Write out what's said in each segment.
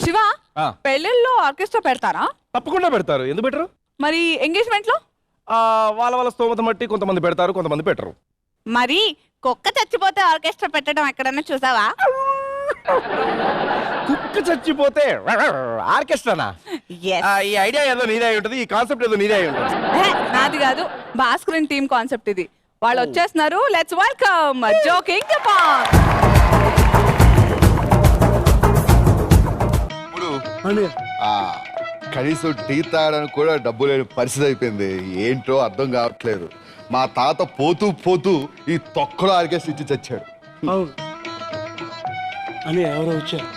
శివ, పెళ్ళిళ్ళలో ఆర్కెస్ట్రా పెడతారా? తప్పకుండా పెడతారు. ఎందుకు పెట్టరు? మరి ఎంగేజ్మెంట్ లో? వాళ్ళ వాళ్ళ స్తోమత బట్టి కొంతమంది పెడతారు, కొంతమంది పెట్టరు. మరి కుక్క చచ్చిపోతే ఆర్కెస్ట్రా పెట్టడం ఎక్కడన్నా చూసావా? కుక్క చచ్చిపోతే ఆర్కెస్ట్రానా? ఈ ఐడియా ఏదో నీదే అయి ఉంటుంది, ఈ కాన్సెప్ట్ ఏదో నీదే అయి ఉంటుంది. నాది కాదు, భాస్కరన్ టీమ్ కాన్సెప్ట్ ఇది. వాళ్ళు వచ్చేస్తున్నారు. Let's welcome joking the park. కనీసం టీ తాగడానికి కూడా డబ్బు లేని పరిస్థితి అయిపోయింది. ఏంటో అర్థం కావట్లేదు. మా తాత పోతూ పోతూ ఈ తొక్కలో ఆర్కెస్ట్రా ఇచ్చి చచ్చాడు. అని ఎవరో వచ్చారు.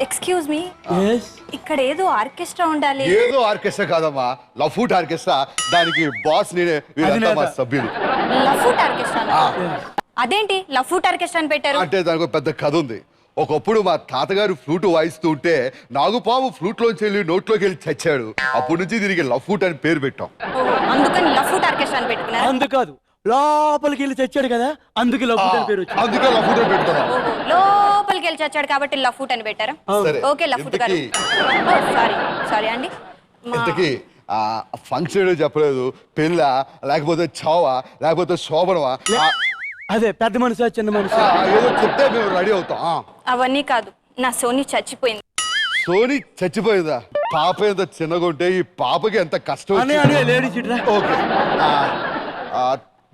ఎక్స్క్యూజ్ మీ, ఇక్కడ ఏదో ఆర్కెస్ట్రా ఉండాలి. ఏదో ఆర్కెస్ట్రా కాదమ్మా, లఫూట్ ఆర్కెస్ట్రా. దానికి బాస్ నేనే, వీళ్ళంతా మా సభ్యులు. లఫూట్ ఆర్కెస్ట్రా? అదేంటి లఫూట్ ఆర్కెస్ట్రా అని పెట్టారు? అంటే దానికి ఒక పెద్ద కథ ఉంది. ఒకప్పుడు మా తాతగారు ఫ్లూట్ వాయిస్తూ ఉంటే నాగుపాము ఫ్లూట్ లోంచి వెళ్ళి నోట్లోకి వెళ్ళి చచ్చాడు. అప్పటి నుంచి దీనికి లఫూట్ అని పేరు పెట్టాం. అందుకని లఫూట్ ఆర్కెస్ట్రా అని పెట్టుకున్నారు? అందుకాదు, లోపలికి వెళ్ళి చచ్చాడు కదా, అందుకే లఫూట్ అని పేరు వచ్చింది. అందుకే లఫూట్ అని పెట్టుకున్నాం. లోపలికి వెళ్ళి చచ్చాడు కాబట్టి లఫూట్ అని పెట్టారా? సరే, ఓకే లఫూట్ గారు. సారీ సారీ అండి. ఇంతకీ ఫంక్షన్ చెప్పలేదు. పెళ్ళ, లేకపోతే చావా, లేకపోతే శోభనమా? అదే పెద్ద మనసు చిన్న మనసు ఏదో చెప్తే మేము రెడీ అవుతాం. అవన్నీ కాదు, నా సోనీ చచ్చిపోయింది. సోనీ చచ్చిపోయిందా? పాప ఎంత చిన్నగా ఉంటే ఈ పాపకి ఎంత కష్టం. ఓకే,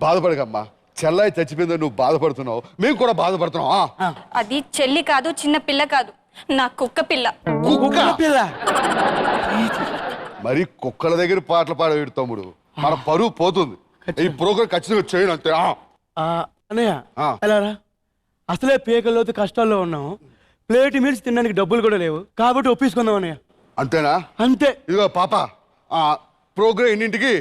బాధపడకమ్మా. చెల్లాయి చచ్చిపోయిందని నువ్వు బాధపడుతున్నావు, మేము కూడా బాధపడుతున్నాం. అది చెల్లి కాదు, చిన్న పిల్ల కాదు, నా కుక్క పిల్ల. పిల్ల మరి కుక్కల దగ్గర పాటలు పాడేడు తమ్ముడు, మన పరువు పోతుంది. ఈ ప్రోగ్రాం ఖచ్చితంగా చేయను అంతే. అన్నయ్య ఎలారా, అసలే పేకల్లోతు కష్టాల్లో ఉన్నాము. ప్లేట్ మీల్స్ తినడానికి డబ్బులు కూడా లేవు, కాబట్టి ఒప్పించుకుందాం అన్నయ్య. అంతేనా? అంతే. ఇదిగో పాప, ప్రోగ్రాం ఎన్నింటికి?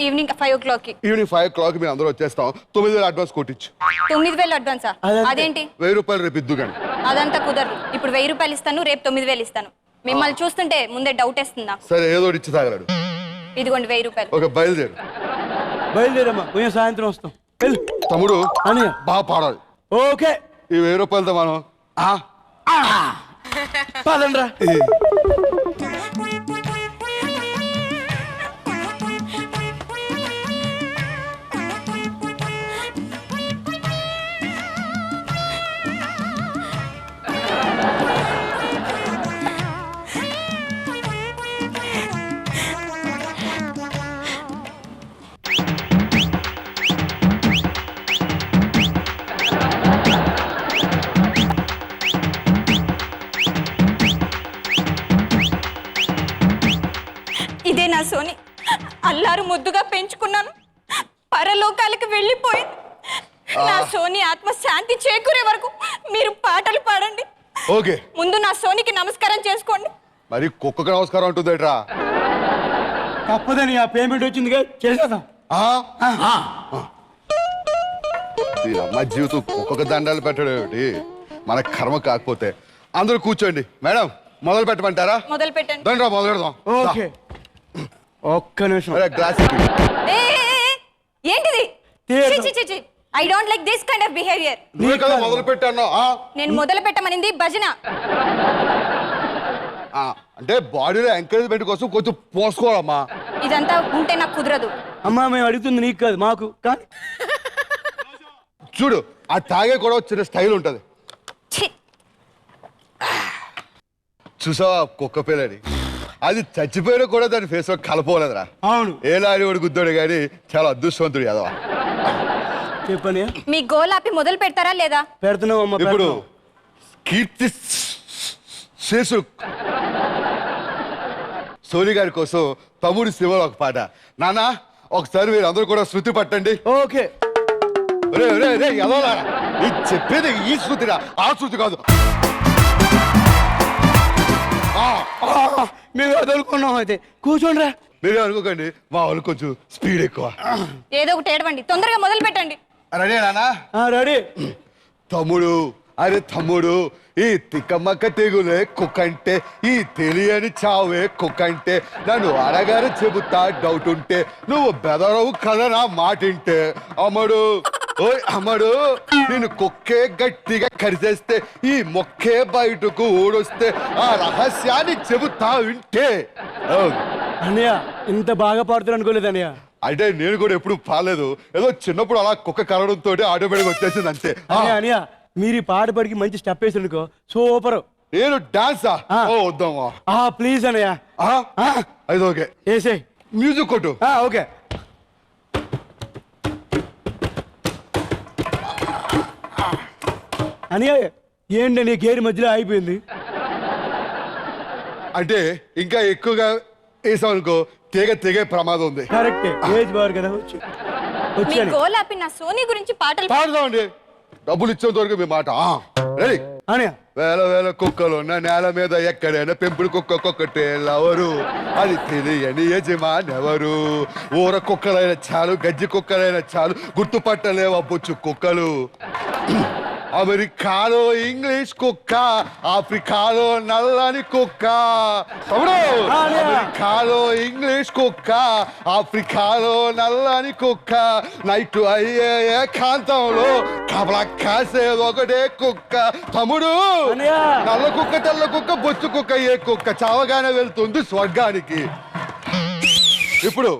Evening 5 o'clock. ఈవినింగ్ 5 o'clock మేము అందరూ వచ్చేస్తాం. 9,000 అడ్వాన్స్ కొట్టించు. 9,000 అడ్వాన్సా? అదేంటి? 1000 రూపాయలు రేపు ఇద్దు కానీ. అదంతా కుదరదు. ఇప్పుడు 1000 రూపాయలు ఇస్తాను, రేపు 9,000 ఇస్తాను. మిమ్మల్ని చూస్తుంటే ముందే డౌట్ వేస్తుంది నాకు. సరే, ఏదో ఇచ్చి తాగలడు. ఇదిగోండి 1000 రూపాయలు. ఓకే, బయలుదేరు. బయలుదేరమ్మా, మేము సాయంత్రం వస్తాం. తమ్ముడు అన్నయ్య బాగా పాడాలి. ఓకే, ఈ 1000 రూపాయలతో మనం పదండ్రా. ఇదే నా సోని. అల్లారు ముద్దుగా పెంచుకున్నాను, పరలోకాలకు వెళ్ళిపోయింది. నా సోని ఆత్మ శాంతి చేకూరే వరకు మీరు పాటలు పాడండి. ఓకే, ముందు నా సోనికి నమస్కారం చేసుకోండి. మరి కుక్కకు నమస్కారం ఉంటుందేట్రా? తప్పదని ఆ పేమెంట్ వచ్చిందిగా, చేసేద్దాం. దీని అమ్మ జీవితం కుక్కకు దండాలు పెట్టడం ఏమిటి? మన కర్మ కాకపోతే. అందరూ కూర్చోండి. మేడం, మొదలు పెట్టమంటారా? మొదలు పెట్టండి. దండ్రా, మొదలు పెడదాం. ఓకే, ఒక్క నిమిషం. గ్లాస్ ఏంటిది? I don't like this kind of behaviour. నువ్వే కదా మొదలు పెట్టాను. నేను మొదలు పెట్టమనింది భజన. అంటే బాడీలో ఎంకరేజ్మెంట్ కోసం కొంచెం పోసుకోవాలమ్మా. ఇదంతా ఉంటే నాకు కుదరదు. అమ్మా, మేము అడుగుతుంది నీకు కాదు, మాకు. కానీ చూడు, ఆ తాగే కూడా చిన్న స్టైల్ ఉంటది. చూసావా కుక్క పిల్లని? అది చచ్చిపోయినా కూడా దాని ఫేస్ లో కలపోలేదురా. అవును, ఏలాడి వాడు గుద్దాడు కానీ చాలా అదృష్టవంతుడు యాదవా. చెప్పని మీ గోలాపి మొదలు పెడతారా లేదా? పెడుతున్నావు అమ్మా. ఇప్పుడు కీర్తి శేషు సోని గారి కోసం తమ్ముడి శివలో ఒక పాట. నాన్న, ఒకసారి మీరు అందరూ కూడా శృతి పట్టండి. ఓకే. చెప్పేది ఈ శృతిరా, ఆ శృతి కాదు. మేము వదులుకున్నాం. అయితే కూర్చోండిరా. మీరే అనుకోకండి, మా వాళ్ళు కొంచెం స్పీడ్ ఎక్కువ. ఏదో ఒకటి ఏడవండి, తొందరగా మొదలు పెట్టండి. రెడీ నానా? రెడీ. తమ్ముడు, అరే తమ్ముడు, ఈ తిక్కమ్మక్క తెగులే కుక్కంటే, ఈ తెలియని చావే కుక్కంటే, నన్ను అడగారు చెబుతా డౌట్ ఉంటే, నువ్వు బెదరవు కదా నా మాటింటే. అమ్మడు ఓయ్ అమ్మడు నేను కుక్కే గట్టిగా కరిచేస్తే ఈ మొక్కే బయటకు ఊడొస్తే ఆ రహస్యాన్ని చెబుతా వింటే అన్నయ్య ఇంత బాగా పాడుతారు అనుకోలేదు అన్నయ్య. అంటే నేను కూడా ఎప్పుడు పాలేదు, ఏదో చిన్నప్పుడు అలా కుక్క కరడంతో ఆటోమేటిక్ వచ్చేసింది అంతే. అన్నయ్య మీరు ఈ పాట పడికి మంచి స్టెప్ వేసి అనుకో సూపర్. నేను డాన్సా ఓ వద్దామా ప్లీజ్ అన్నయ్య. అది ఓకే వేసే మ్యూజిక్ కొట్టు. ఓకే అన్నయ్య ఏంటి నీ గేరి మధ్యలో అయిపోయింది. అంటే ఇంకా ఎక్కువగా వేసాం అనుకో తెగే ప్రమాదం ఉంది. కరెక్ట్ ఏజ్ బార్ కదా మీ వచ్చాను. గోల్ ఆపి నా సోనీ గురించి పాటలు పాడదామండి, డబ్బులు ఇచ్చేంత వరకు మీ మాట. రెడీ. అన్నయ్య వేల వేల కుక్కలు ఉన్న నేల మీద ఎక్కడైనా పెంపుడు కుక్కకొక్కటే లవరు, అది తెలియని యజమానెవరు. ఊర కుక్కలైన చాలు, గజ్జి కుక్కలైన చాలు, గుర్తుపట్టలేవా బొచ్చు కుక్కలు. అమెరికాలో ఇంగ్లీష్ కుక్క, ఆఫ్రికాలో నల్లని కుక్క. తమ్ముడు అమెరికాలో ఇంగ్లీష్ కుక్క, ఆఫ్రికాలో నల్లని కుక్క. నైట్ అయ్యే ఏకాంతంలో కబలా కాసేది ఒకటే కుక్క. తమ్ముడు నల్ల కుక్క, తెల్ల కుక్క, బొచ్చు కుక్క, ఏ కుక్క చావగానే వెళ్తుంది స్వర్గానికి. ఇప్పుడు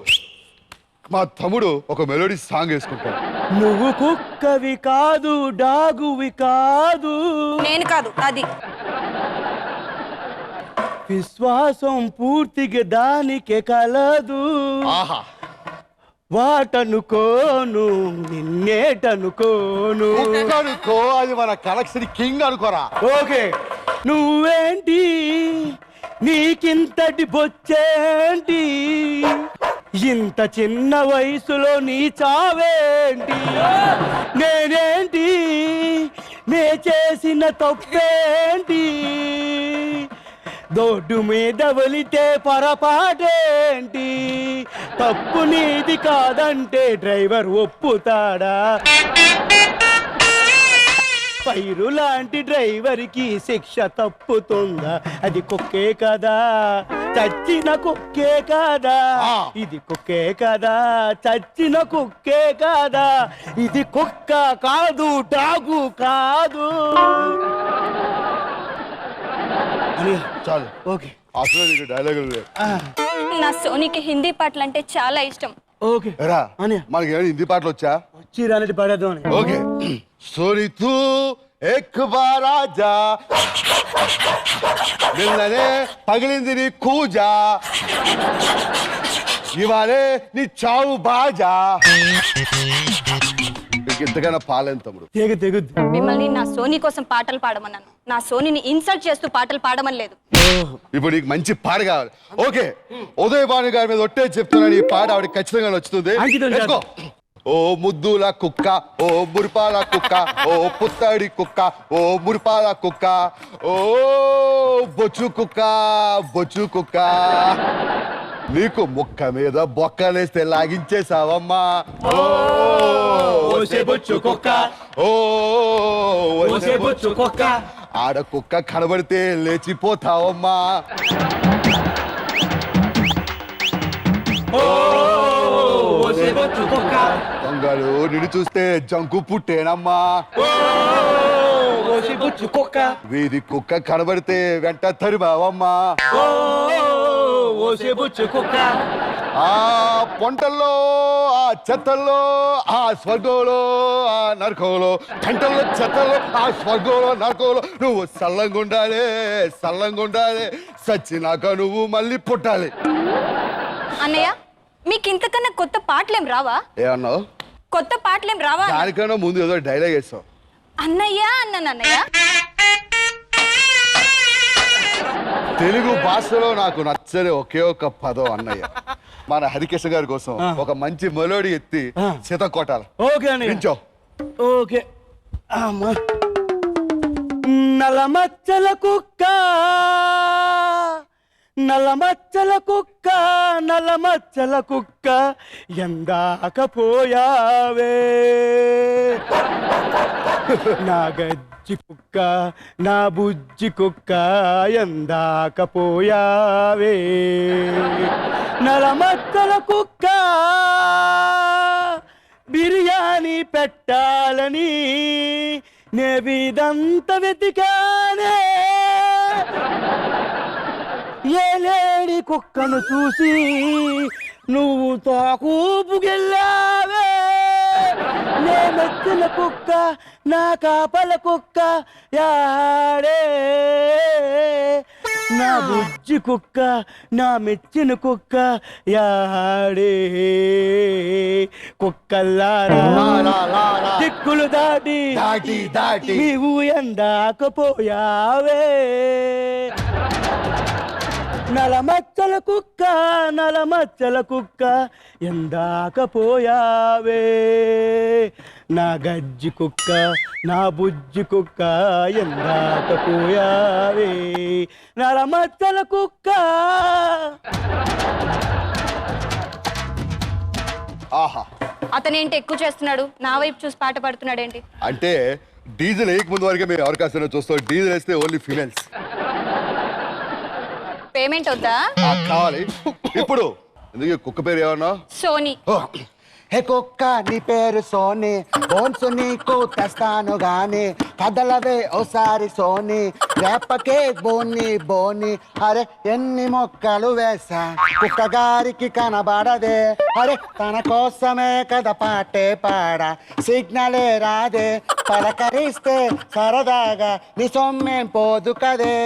మా తమ్ముడు ఒక మెలోడీ సాంగ్ వేసుకుంటాడు. నువ్వు కుక్కవి కాదు, డాగువి కాదు, నేను కాదు అది. విశ్వాసం పూర్తిగా దానికే కలదు. ఆహా, వాటనుకోను నిన్నేటనుకోను. కుక్క అనుకో, అది మన కలెక్షన్ కింగ్ అనుకోరా. ఓకే నువ్వేంటి నీకింతటి బొచ్చేంటి, ఇంత చిన్న వయసులో నీ చావేంటి, నేనేంటి నే చేసిన తప్పేంటి, దొడ్డు మీద వలితే పొరపాటేంటి, తప్పు నీది కాదంటే డ్రైవర్ ఒప్పుతాడా, పైరు లాంటి డ్రైవర్కి శిక్ష తప్పుతుందా, అది కుక్కే కదా చచ్చిన కుక్కే కదా, ఇది కుక్కే కదా చచ్చిన కుక్కే కదా, ఇది కుక్క కాదు డాగు కాదు. చాలు ఓకే అసలు నీకు డైలాగులు లేవు. నా సోనీకి హిందీ పాటలు అంటే చాలా ఇష్టం. ఓకే రా అనియా మనకి ఏమైనా హిందీ పాటలు వచ్చా? వచ్చి రానట్టు పాడేద్దాం అని. ఓకే. सोरी तू एक बार आजा నిన్ననే పగిలింది నీ కూజా ఇవాళే నీ చావు బాజా. ఇంతకన్నా పాలేని తమ్ముడు. తెగుద్ది. మిమ్మల్ని నా సోనీ కోసం పాటలు పాడమన్నాను, నా సోనీని ఇన్సల్ట్ చేస్తూ పాటలు పాడమని లేదు. ఇప్పుడు నీకు మంచి పాట కావాలి. ఓకే, ఉదయ్ భాను గారి మీద ఒట్టే చెప్తున్నాను, ఈ పాట ఆవిడ ఖచ్చితంగా నచ్చుతుంది. ఓ ముద్దుల కుక్క, ఓ మురిపాల కుక్క, ఓ పుత్తడి కుక్క, ఓ మురిపాల కుక్క, ఓ బొచ్చు కుక్క, బొచ్చు కుక్క, నీకు ముక్క మీద బొక్కలేస్తే లాగించేసావమ్మా. ఓ బొచ్చు కుక్క, ఓ బొచ్చు కుక్క, ఆడ కుక్క కనబడితే లేచిపోతావమ్మా. దొంగలు నిన్ను చూస్తే జంకు పుట్టేనమ్మా. వీధి కుక్క కనబడితే వెంట తరిమావమ్మా. ఆ పొంటల్లో, ఆ చెత్తల్లో, ఆ స్వర్గంలో, ఆ నరకంలో, గంటల్లో చెత్తల్లో, ఆ స్వర్గంలో, నరకంలో నువ్వు సల్లంగుండాలి, సల్లంగుండాలి. సచ్చినాక నువ్వు మళ్ళీ పుట్టాలి. అన్నయ్య, మీకు ఇంతకన్నా కొత్త పాటలేం రావా? ఏమన్నావు? కొత్త పాటలేం రావా? దానికన్నా ముందు ఏదో డైలాగ్ వేస్తావు. అన్నయ్య అన్నాను. అన్నయ్య, తెలుగు భాషలో నాకు నచ్చని ఒకే ఒక పదం అన్నయ్య. మన హరికృష్ణ గారి కోసం ఒక మంచి మెలోడీ ఎత్తి సీత కొట్టాలి. ఓకే అన్నయ్య. నించో. ఓకే. అమ్మా. నలమచ్చల కుక్క, నలమచ్చల కుక్క, నలమచ్చల కుక్క, ఎందాక పోయావే నా గజ్జి కుక్క, నా బుజ్జి కుక్క, ఎందాక పోయావే నలమచ్చల కుక్క, బిర్యానీ పెట్టాలని నే వీధంతా వెతికానే ఏలేడి కుక్కను చూసి నువ్వు తోకూపుకెళ్ళావే నే మెచ్చిన కుక్క నా కాపల కుక్క యాడే నా బుజ్జి కుక్క నా మెచ్చిన కుక్క యాడే కుక్కల్లారా దిక్కులు దాటి దాటి దాటి నీవు ఎందాకపోయావే నలమచ్చల కుక్క నలమచ్చల కుక్క ఎందాకపోయావే నా గజ్జి కుక్క నా బుజ్జి కుక్క ఎందాకపోయావే నలమచ్చల కుక్క. ఆహా అతనేంటి ఎక్కువ చేస్తున్నాడు, నా వైపు చూసి పాట పాడుతున్నాడేంటి? అంటే డీజిల్ వేయక ముందు వరకే మేము ఎవరికాస్తున్నా చూస్తాం, డీజిల్ వేస్తే ఓన్లీ ఫీమేల్స్. పేమెంట్ వద్దా? కావాలి ఇప్పుడు. ఎందుకు కుక్క పేరు ఏమన్నా? సోనీ. హే కుక్క నీ పేరు సోని, బోన్స్ నీకు తెస్తాను గాని కదలవే ఓసారి సోని, రేపకే బోని బోని. అరే ఎన్ని మొక్కలు వేసా కుక్క గారికి కనబడదే, అరే తన కోసమే కదా పాటే పాడా, సిగ్నలే రాదే పలకరిస్తే సరదాగా నీ సొమ్మేం పోదు కదే.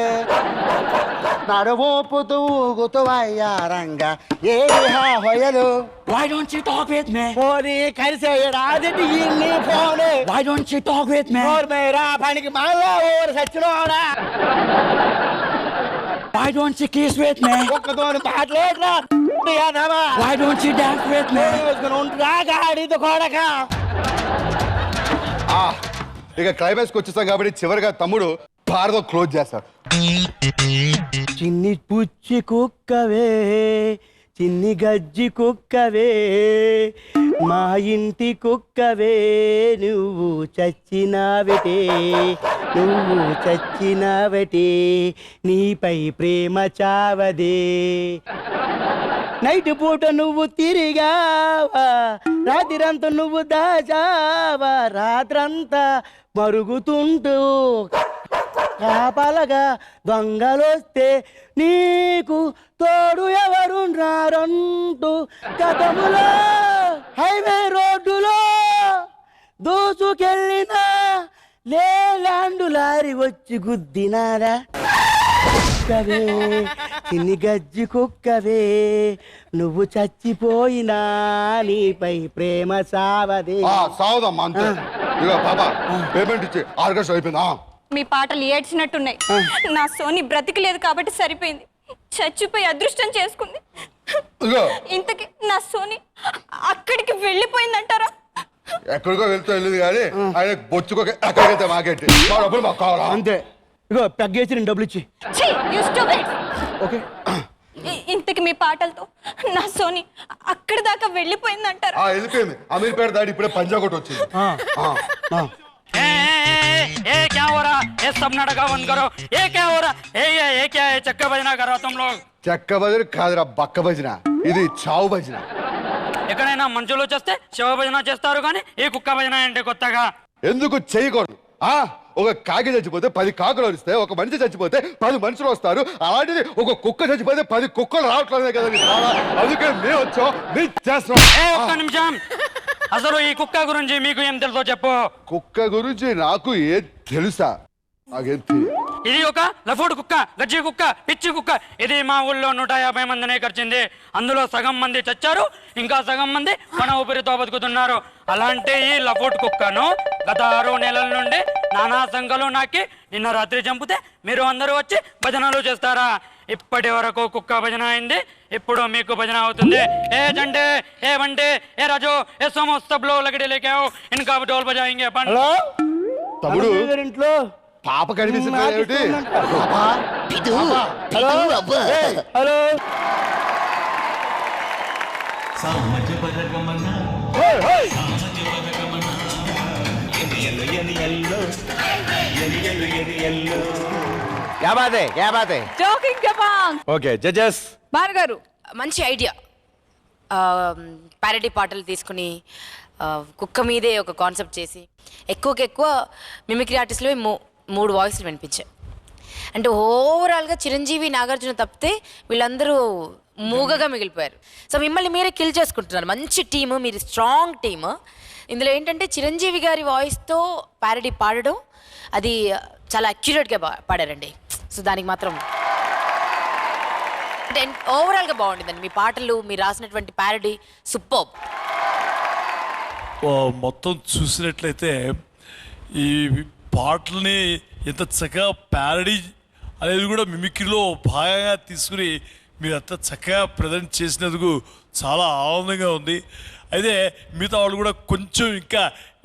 నడువూపుతూ ఊగుతూ అయ్యారంగా ఏది హొయలు. Why don't you talk with me? పోనీ కలిసే రాజటి ఇన్ని పోనీ. Why don't you talk with me? మేరా పనికి మళ్ళా ఓరు సచ్చినోడా. Why don't you kiss with me? ఒక్కతోని పాటలేట్రా. Why don't you dance with me? ఉంటా గాడిద కొడక. ఇక క్లైమాక్స్కి వచ్చేసాం కాబట్టి చివరిగా తమ్ముడు పారతో క్లోజ్ చేస్తాడు. చిన్ని పుచ్చి కుక్కవే చిన్ని గజ్జి కుక్కవే మా ఇంటి కుక్కవే నువ్వు చచ్చినావటే నువ్వు చచ్చినావటే నీపై ప్రేమ చావదే. నైట్ పూట నువ్వు తిరిగావా రాత్రంతా నువ్వు దాచావా రాత్రంతా మరుగుతుంటూ కాపలగా దొంగలొస్తే నీకు తోడు ఎవరు రారంటూ గతములో హైవే రోడ్డులో దూసుకెళ్ళినా లేలాండు లారీ వచ్చి గుద్దినారా. కుక్కవే చిన్ని గజ్జి కుక్కవే నువ్వు చచ్చిపోయినా నీపై ప్రేమ సావదే. సావుదమ్మా అంతే. ఇక పాపా పేమెంట్ ఇచ్చి 6 గంటలు అయిపోయిందా? మీ పాటలు ఏడ్చినట్టున్నాయి. నా సోనీ బ్రతికలేదు కాబట్టి సరిపోయింది, చచ్చిపోయి అదృష్టం చేసుకుంది. ఇగో ఇంతకి నా సోనీ అక్కడికి వెళ్ళిపోయిందంటారా? ఎక్కడికో వెళ్తే వెళ్ళింది కానీ ఆయన బొచ్చుకోక ఎక్కడికి వెళ్తే మాకేంటి, మా డబ్బులు మాకు కావాలా? అంతే. ఇగో పెగ్గేసి నేను డబ్బులు ఇచ్చి. ఛీ, you stupid. ఓకే. ఇంతకి మీ పాటలతో నా సోనీ అక్కడి దాకా వెళ్ళిపోయిందంటారా? వెళ్ళిపోయింది. అమీర్పేట దాడి ఇప్పుడే పంజాగుట్ వచ్చింది. ये क्या हो रहा? ये सब नाटका बंद करो. ये क्या हो रहा? ये क्या है? चक्का बजना कर रहा तुम लोग. చెక్క భజన కాదురా, బక్క భజన. ఇది చావు భజన. ఎక్కడైనా మనుషులు వచ్చేస్తే శివ భజన చేస్తారు కానీ ఈ కుక్క భజన అంటే కొత్తగా ఎందుకు చేయకూడదు? ఒక కాకి చచ్చిపోతే 10 కాకులు వస్తాయి, ఒక మనిషి చచ్చిపోతే 10 మనుషులు వస్తారు. అలాంటిది ఒక కుక్క చచ్చిపోతే 10 కుక్కలు రావట్లేదే కదా. అందుకే మేము వచ్చాం, మేము చేస్తాం. ఒక్క నిమిషం, అసలు ఈ కుక్క గురించి మీకు ఏం తెలుసో చెప్పు. కుక్క గురించి నాకు ఏం తెలుసా? నాకేం తెలియదు. ఇది ఒక లఫోడ్ కుక్క, గజ్జి కుక్క, పిచ్చి కుక్క. ఇది మా ఊళ్ళో 150 మందినే ఖర్చింది. అందులో సగం మంది చచ్చారు, ఇంకా సగం మంది మన ఊపిరితో బతుకుతున్నారు. అలాంటి ఈ లఫోడ్ కుక్కను గత 6 నెలల నుండి నానా సంఘాలు నాకి నిన్న రాత్రి చంపితే మీరు అందరూ వచ్చి భజనలు చేస్తారా? ఇప్పటి వరకు కుక్క భజన అయింది, ఇప్పుడు మీకు భజన అవుతుంది. ఏ జంటే ఏ బంటే ఏ రాజు ఏ సోమో సబ్ లో లగడే లేకే आओ, इनका ढोल बजाएंगे अपन. హలో తమ్ముడు ఇంట్లో పాప కనిపిస్తుంది ఏమిటి? హలో హలో क्या बात है, क्या बात है? జోకింగ్ జపాంగ్. Okay judges. భాను గారు, మంచి ఐడియా. ప్యారడీ పాటలు తీసుకుని కుక్క మీదే ఒక కాన్సెప్ట్ చేసి ఎక్కువ మిమిక్రీ ఆర్టిస్ట్లో 3 వాయిస్లు వినిపించాయి. అంటే ఓవరాల్గా చిరంజీవి, నాగార్జున తప్పితే వీళ్ళందరూ మూగగా మిగిలిపోయారు. సో మిమ్మల్ని మీరే కిల్ చేసుకుంటున్నారు. మంచి టీము, మీరు స్ట్రాంగ్ టీము. ఇందులో ఏంటంటే చిరంజీవి గారి వాయిస్తో ప్యారడీ పాడడం అది చాలా అక్యురేట్గా పాడారండి. సో దానికి మాత్రం అంటే ఓవరాల్గా బాగుంటుందండి. మీ పాటలు, మీరు రాసినటువంటి ప్యారడీ సూపర్. మొత్తం చూసినట్లయితే ఈ పాటల్ని ఎంత చక్కగా ప్యారడీ అనేది కూడా మిమిక్రీలో భాగంగా తీసుకుని మీరు అంత చక్కగా ప్రజెంట్ చేసినందుకు చాలా ఆనందంగా ఉంది. అయితే మిగతా వాళ్ళు కూడా కొంచెం ఇంకా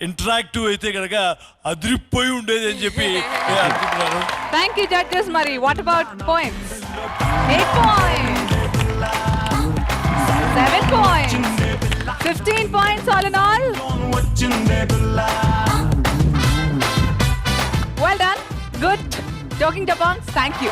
ఇంటరాక్టివ్ అయితే కనుక అదిరిపోయి ఉండేది అని చెప్పి నేను అనుకుంటున్నాను. Thank you judges. మరి what about points? 8 points, 7 points, 15 points all in all. Well done. Good. Joking Dabongs, thank you.